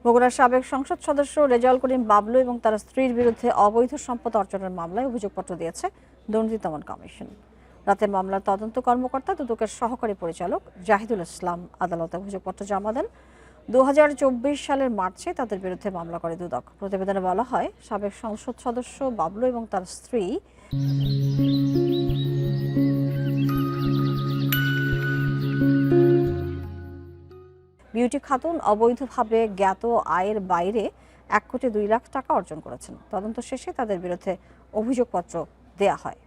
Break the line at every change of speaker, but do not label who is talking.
বগুড়ার সাবেক সংসদ সদস্য রেজাউল করিম বাবলু এবং তার স্ত্রীর বিরুদ্ধে অবৈধ সম্পদ অর্জনের মামলায় অভিযোগপত্র দিয়েছে দুর্নীতি দমন কমিশন। রাতে মামলার তদন্ত কর্মকর্তা দুদকের সহকারী পরিচালক জাহিদুল ইসলাম আদালতে অভিযোগপত্র জমা দেন। 2024 সালের মার্চে তাদের বিরুদ্ধে মামলা করে দুদক। প্রতিবেদনে বলা হয়, সাবেক সংসদ সদস্য বাবলু এবং তার স্ত্রী বিউটি খাতুন অবৈধভাবে জ্ঞাত আয়ের বাইরে 1,02,00,000 টাকা অর্জন করেছেন। তদন্ত শেষে তাদের বিরুদ্ধে অভিযোগপত্র দেয়া হয়।